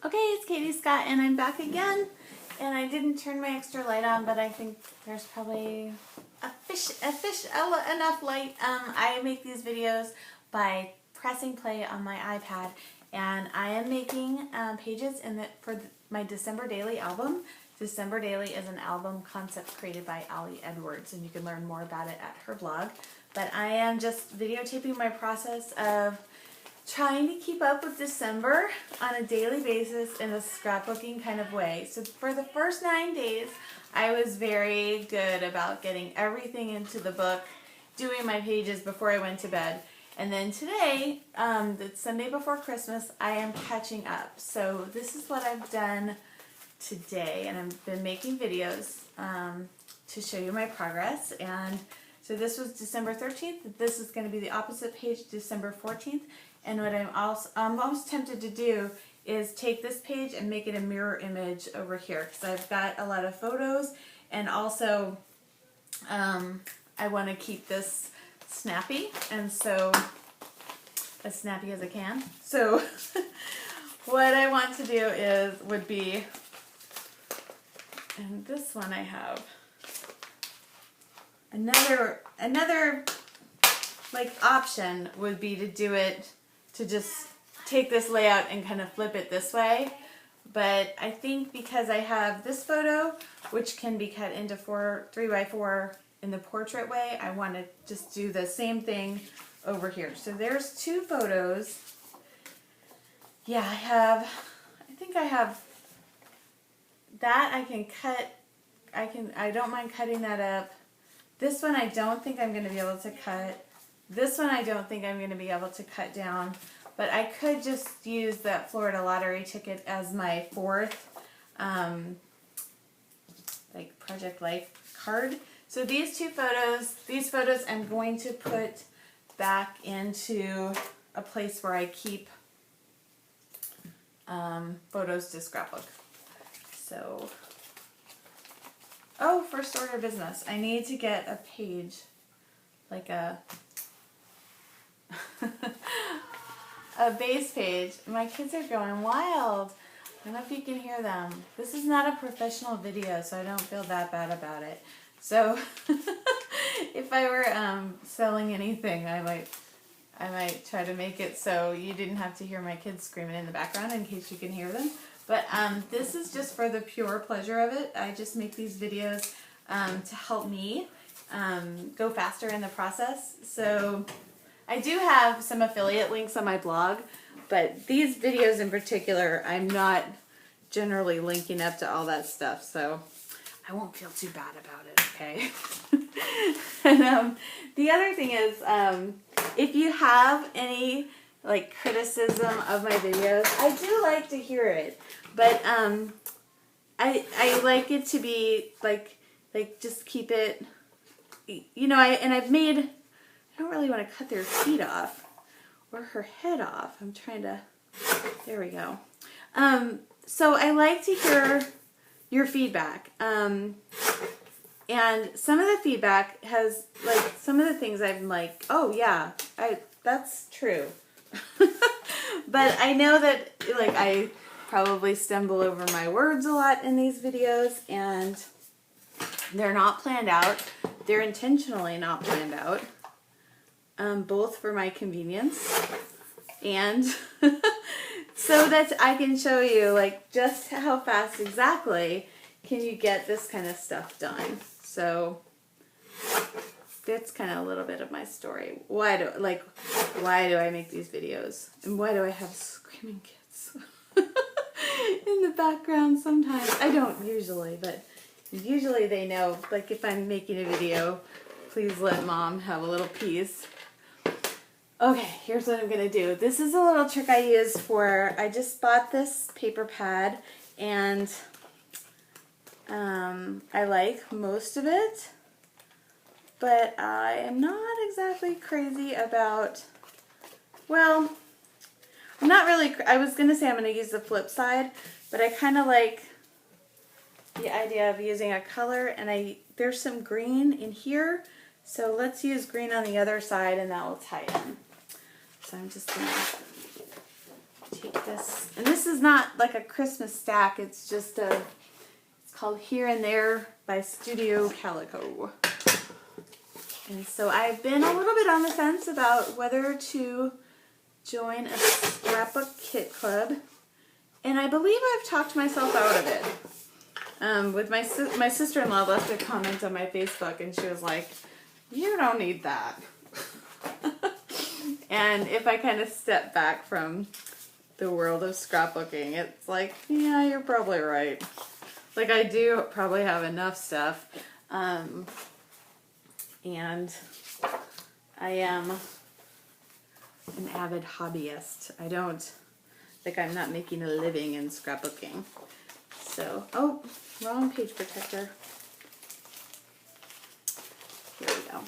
Okay, it's Katie Scott and I'm back again. And I didn't turn my extra light on, but I think there's probably enough light. I make these videos by pressing play on my iPad, and I am making pages for my December Daily album. December Daily is an album concept created by Ali Edwards, and you can learn more about it at her blog. But I am just videotaping my process of trying to keep up with December on a daily basis in a scrapbooking kind of way. So for the first 9 days, I was very good about getting everything into the book, doing my pages before I went to bed. And then today, the Sunday before Christmas, I am catching up. So this is what I've done today, and I've been making videos to show you my progress. And so this was December 13th. This is going to be the opposite page, December 14th. And what I'm almost tempted to do is take this page and make it a mirror image over here, because I've got a lot of photos, and also I want to keep this snappy, and so as snappy as I can. So what I want to do would be, and this one I have another like option would be to do it, to just take this layout and kind of flip it this way. But I think because I have this photo, which can be cut into 3x4 in the portrait way, I want to just do the same thing over here. So there's two photos. Yeah, I think I have that. I can cut, I don't mind cutting that up. This one I don't think I'm going to be able to cut. This one I don't think I'm going to be able to cut down, but I could just use that Florida lottery ticket as my fourth like Project Life card. So these photos I'm going to put back into a place where I keep photos to scrapbook. So, oh, first order of business. I need to get a page, like a base page. My kids are going wild. I don't know if you can hear them. This is not a professional video, so I don't feel that bad about it. So if I were selling anything, I might try to make it so you didn't have to hear my kids screaming in the background, in case you can hear them. But this is just for the pure pleasure of it. I just make these videos to help me go faster in the process. So I do have some affiliate links on my blog, but these videos in particular, I'm not generally linking up to all that stuff, so I won't feel too bad about it, okay? And the other thing is, if you have any like criticism of my videos, I do like to hear it, but I like it to be like just keep it, you know. I don't really want to cut their feet off or her head off. I'm trying to, there we go. So I like to hear your feedback. And some of the feedback has, like, some of the things I'm like, oh yeah, that's true. But I know that, like, I probably stumble over my words a lot in these videos, and they're not planned out. They're intentionally not planned out. Both for my convenience and so that I can show you like just how fast exactly can you get this kind of stuff done. So that's kind of a little bit of my story. Why do I make these videos, and why do I have screaming kids in the background sometimes? I don't usually, but usually they know, like, if I'm making a video, please let mom have a little piece. Okay, here's what I'm going to do. This is a little trick I use I just bought this paper pad, and I like most of it, but I am not exactly crazy about, well, I'm not really, I was going to say I'm going to use the flip side, but I kind of like the idea of using a color, and there's some green in here, so let's use green on the other side, and that will tie in. So I'm just going to take this, and this is not like a Christmas stack, it's just it's called Here and There by Studio Calico. And so I've been a little bit on the fence about whether to join a scrapbook kit club, and I believe I've talked myself out of it. With my sister-in-law left a comment on my Facebook, and she was like, "You don't need that." And if I kind of step back from the world of scrapbooking, it's like, yeah, you're probably right. Like, I do probably have enough stuff. And I am an avid hobbyist. I'm not making a living in scrapbooking. So, oh, wrong page protector. Here we go.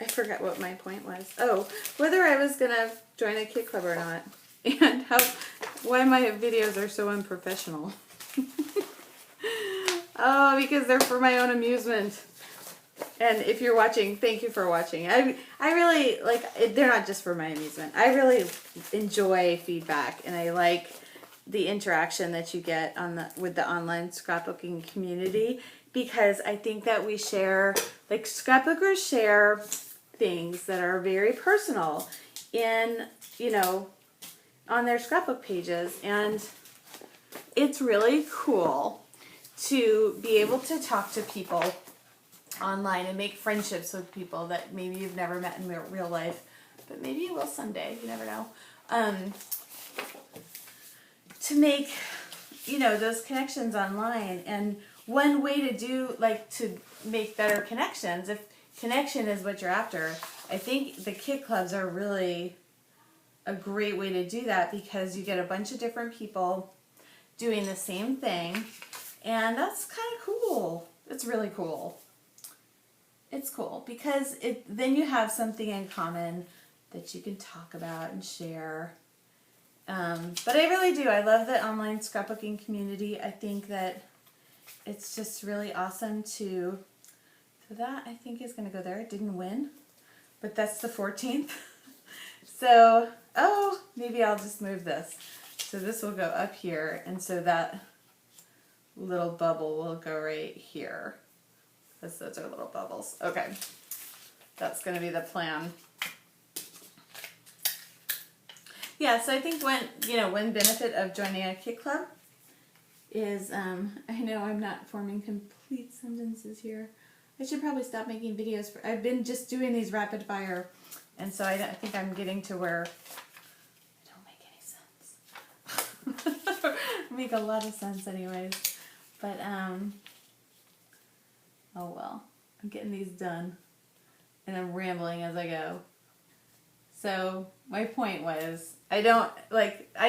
I forgot what my point was. Oh, whether I was going to join a kit club or not. And why my videos are so unprofessional. Oh, because they're for my own amusement. And if you're watching, thank you for watching. I really, they're not just for my amusement. I really enjoy feedback, and I like the interaction that you get with the online scrapbooking community, because I think that we share, scrapbookers share things that are very personal on their scrapbook pages, and it's really cool to be able to talk to people online and make friendships with people that maybe you've never met in real life, but maybe you will someday, you never know. To make, those connections online, and one way to to make better connections, if connection is what you're after, I think the kit clubs are really a great way to do that, because you get a bunch of different people doing the same thing, and that's kind of cool. It's really cool. It's cool because then you have something in common that you can talk about and share. But I really do. I love the online scrapbooking community. I think that it's just really awesome so that I think is going to go there. It didn't win, but that's the 14th. So, maybe I'll just move this. So this will go up here, and so that little bubble will go right here. Because those are little bubbles. Okay. That's going to be the plan. Yeah, so I think one benefit of joining a kit club is, I know I'm not forming complete sentences here. I should probably stop making videos. I've been just doing these rapid fire, and so I think I'm getting to where I don't make any sense. Make a lot of sense anyways. But, oh well, I'm getting these done, and I'm rambling as I go. So my point was, I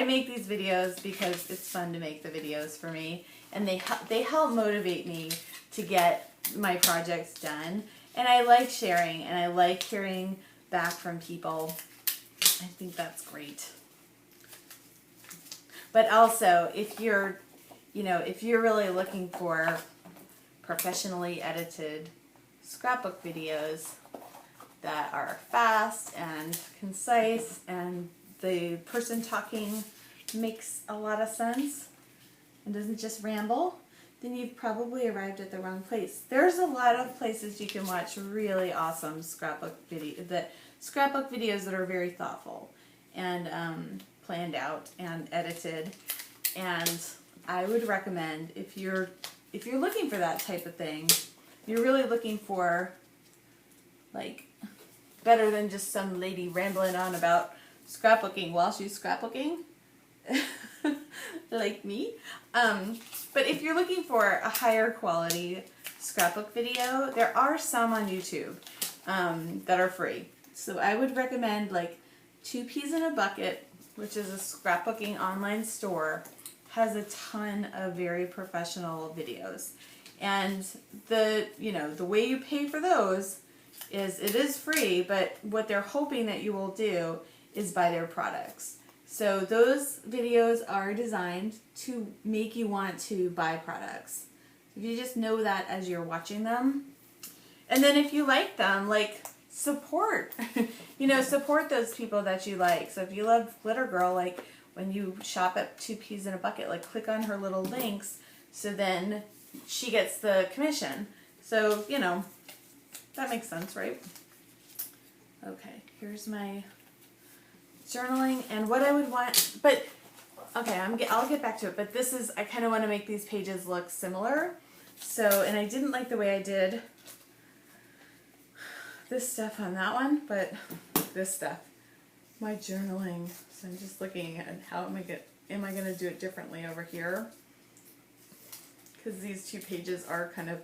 make these videos because it's fun to make the videos for me, and they help motivate me to get my projects done. And I like sharing, and I like hearing back from people. I think that's great. But also, if you're really looking for professionally edited scrapbook videos that are fast and concise, and the person talking makes a lot of sense and doesn't just ramble, then you've probably arrived at the wrong place. There's a lot of places you can watch really awesome scrapbook videos that are very thoughtful and planned out and edited. And I would recommend, if you're looking for that type of thing, you're really looking for better than just some lady rambling on about scrapbooking while she's scrapbooking, like me. But if you're looking for a higher quality scrapbook video, there are some on YouTube that are free. So I would recommend Two Peas in a Bucket, which is a scrapbooking online store, has a ton of very professional videos. And the way you pay for those is it is free, but what they're hoping that you will do is buy their products. So those videos are designed to make you want to buy products. If you just know that as you're watching them. And then if you like them, support. You know, support those people that you like. So if you love Glitter Girl, like when you shop at Two Peas in a Bucket, like click on her little links so then she gets the commission. So, you know, that makes sense, right? Okay, here's my journaling and what I would want, but okay, I'll get back to it, but this is, I kind of want to make these pages look similar. So, and I didn't like the way I did this stuff on that one, but this stuff, my journaling. So I'm just looking at how am I going to do it differently over here? Because these two pages are kind of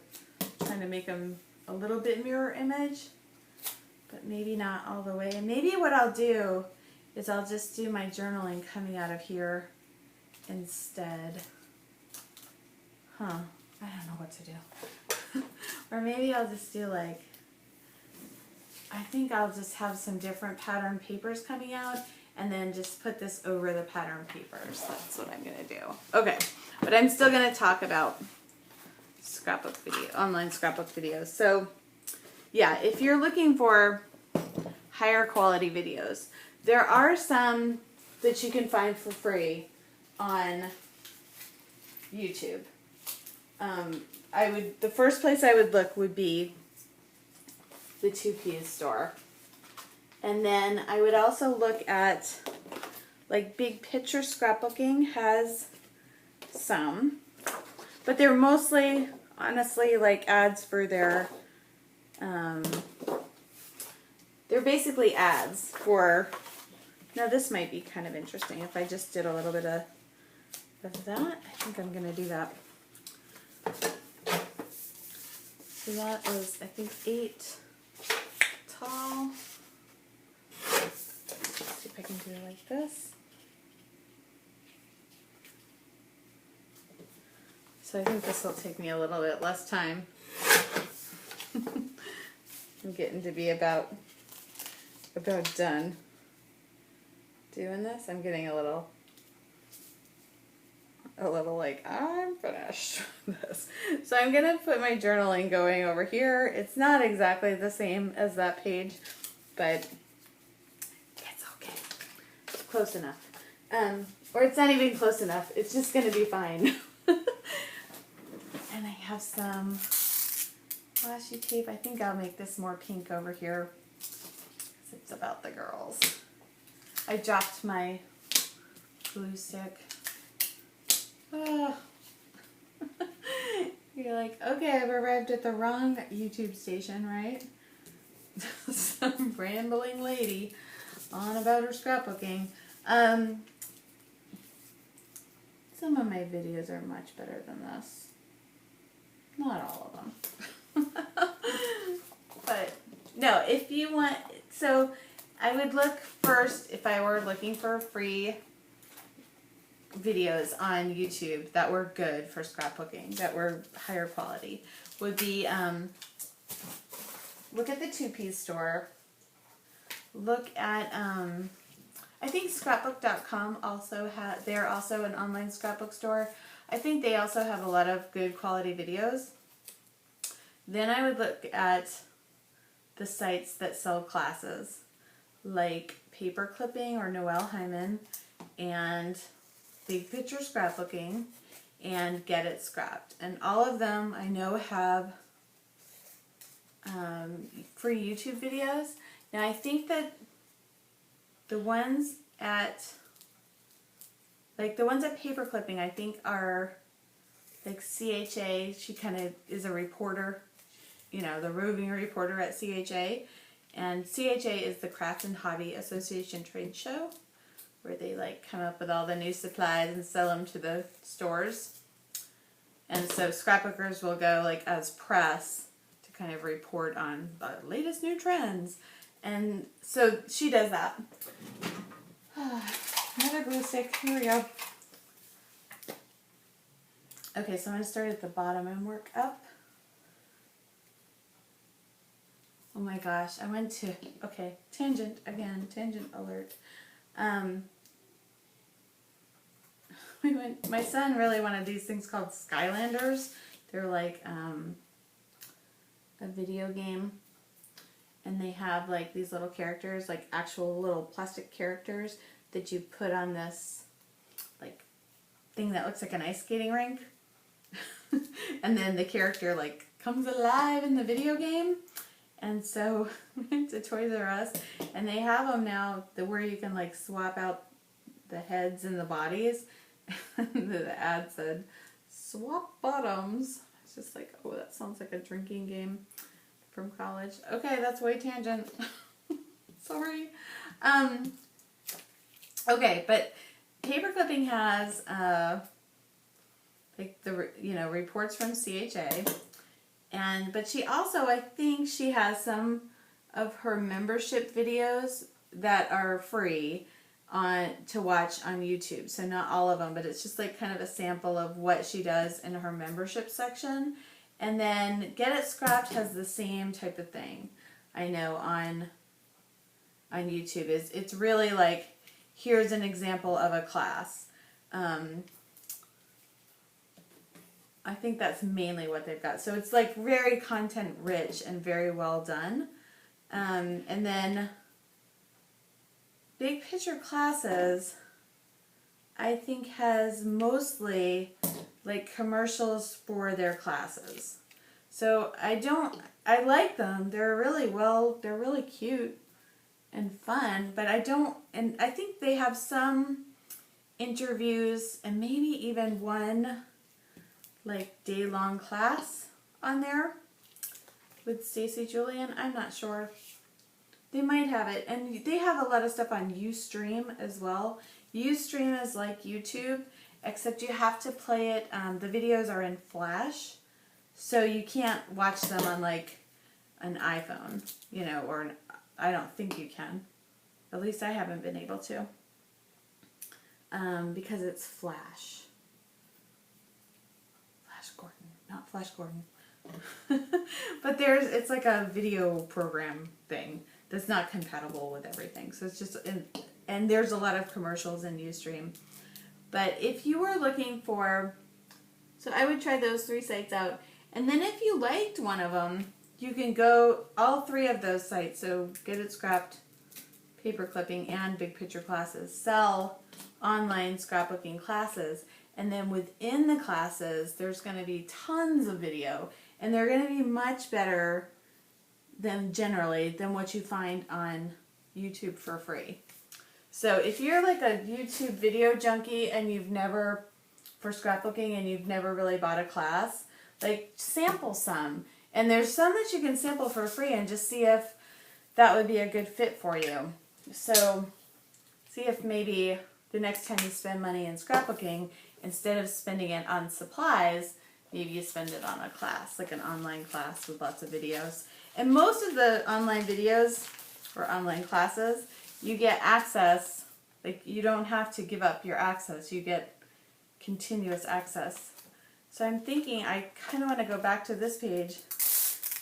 trying to make them a little bit mirror image, but maybe not all the way. And maybe what I'll do is I'll just do my journaling coming out of here instead. I don't know what to do. Or maybe I'll just do like, I think I'll just have some different pattern papers coming out and then just put this over the pattern papers. That's what I'm going to do. Okay, but I'm still going to talk about scrapbook video, online scrapbook videos. So yeah, if you're looking for higher quality videos, there are some that you can find for free on YouTube. The first place I would look would be the Two Peas store. And then I would also look at, like, Big Picture Scrapbooking has some, but they're mostly, honestly, like ads for their, they're basically ads for, now this might be kind of interesting if I just did a little bit of that. I think I'm going to do that. So that is, I think, 8 tall. Let's see if I can do it like this. So I think this will take me a little bit less time. I'm getting to be about done doing this. I'm getting a little like, I'm finished with this. So I'm gonna put my journaling going over here. It's not exactly the same as that page, but it's okay. It's close enough. Or it's not even close enough. It's just gonna be fine. And I have some washi tape. I think I'll make this more pink over here because it's about the girls. I dropped my glue stick. You're like, okay, I've arrived at the wrong YouTube station, right? Some rambling lady on about her scrapbooking. Some of my videos are much better than this. Not all of them. But no, if you want, so I would look first, if I were looking for free videos on YouTube that were good for scrapbooking, that were higher quality, would be look at the Two Peas store. Look at I think scrapbook.com also they're also an online scrapbook store. I think they also have a lot of good quality videos. Then I would look at the sites that sell classes like Paper Clipping or Noelle Hyman and Big Picture Scrapbooking and Get It Scrapped. And all of them I know have free YouTube videos. Now I think that the ones at Paper Clipping I think are like CHA, she kind of is a reporter, you know, the roving reporter at CHA. And CHA is the Craft and Hobby Association trade show, where they like come up with all the new supplies and sell them to the stores. And so scrapbookers will go like as press to kind of report on the latest new trends. And so she does that. Another glue stick. Here we go. Okay, so I'm going to start at the bottom and work up. Oh my gosh, I went to, okay, tangent again, tangent alert. My son really wanted these things called Skylanders. They're like a video game. and they have like these little characters, like actual little plastic characters that you put on this like thing that looks like an ice skating rink. And then the character like comes alive in the video game. And so we went to Toys R Us, and they have them now where you can like swap out the heads and the bodies. The ad said, "Swap bottoms." It's just like, oh, that sounds like a drinking game from college. Okay, that's way tangent. Sorry. Okay, but Paperclipping has like the reports from CHA, but she also, I think she has some of her membership videos that are free to watch on YouTube. So not all of them, but it's just like kind of a sample of what she does in her membership section. And then Get It Scrapped has the same type of thing. I know on YouTube it's really like, here's an example of a class. I think that's mainly what they've got. So it's like very content rich and very well done. And then Big Picture Classes, I think, has mostly like commercials for their classes. So I like them. They're really cute and fun, but I think they have some interviews and maybe even one like day-long class on there with Stacy Julian. I'm not sure. They might have it. And they have a lot of stuff on Ustream as well. Ustream is like YouTube, except you have to play it. The videos are in Flash, so you can't watch them on like an iPhone, or I don't think you can. At least I haven't been able to. Because it's Flash. Flash Gordon, not Flash Gordon. But it's like a video program thing that's not compatible with everything. So it's just, and there's a lot of commercials in Ustream. But if you were looking for, so I would try those 3 sites out. And then if you liked one of them, you can go all 3 of those sites. So Get It Scrapped, Paperclipping, and Big Picture Classes sell online scrapbooking classes. And then within the classes, there's going to be tons of video. And they're going to be much better than what you find on YouTube for free. So if you're like a YouTube video junkie and for scrapbooking, and you've never really bought a class, like sample some. And there's some that you can sample for free and just see if that would be a good fit for you. So see if maybe the next time you spend money in scrapbooking, instead of spending it on supplies, maybe you spend it on a class, like an online class with lots of videos. And most of the online videos or online classes, you get access. Like, you don't have to give up your access. You get continuous access. So I'm thinking I kind of want to go back to this page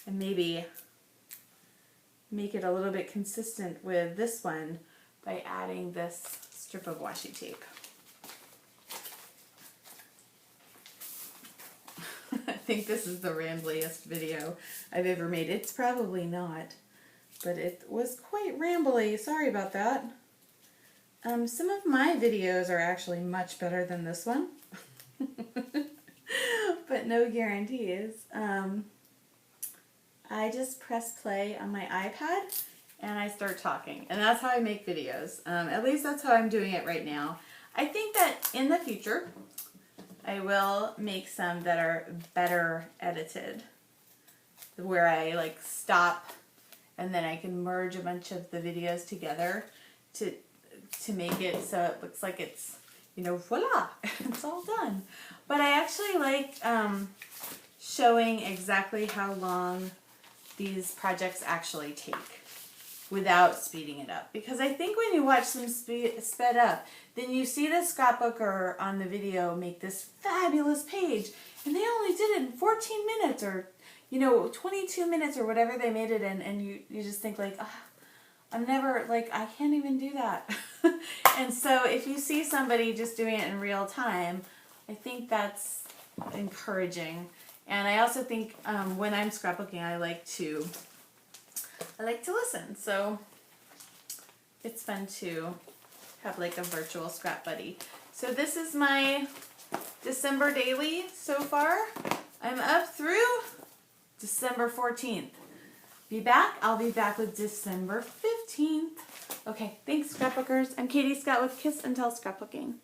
and maybe make it a little bit consistent with this one by adding this strip of washi tape. I think this is the rambliest video I've ever made. It's probably not, but it was quite rambly. Sorry about that. Some of my videos are actually much better than this one, but no guarantees. I just press play on my iPad and I start talking, and that's how I make videos. At least that's how I'm doing it right now. I think that in the future I will make some that are better edited, where I like stop and then I can merge a bunch of the videos together to make it so it looks like it's, voila, it's all done. But I actually like showing exactly how long these projects actually take without speeding it up. Because I think when you watch them sped up, then you see the scrapbooker on the video make this fabulous page, and they only did it in 14 minutes or, 22 minutes or whatever they made it in, and you just think like, I'm never, I can't even do that. And so if you see somebody just doing it in real time, I think that's encouraging. And I also think when I'm scrapbooking, I like to I like to listen, so it's fun to have like a virtual scrap buddy. So this is my December daily so far. I'm up through December 14th. I'll be back with December 15th. Okay, thanks scrapbookers. I'm Katie Scott with Kiss and Tell Scrapbooking.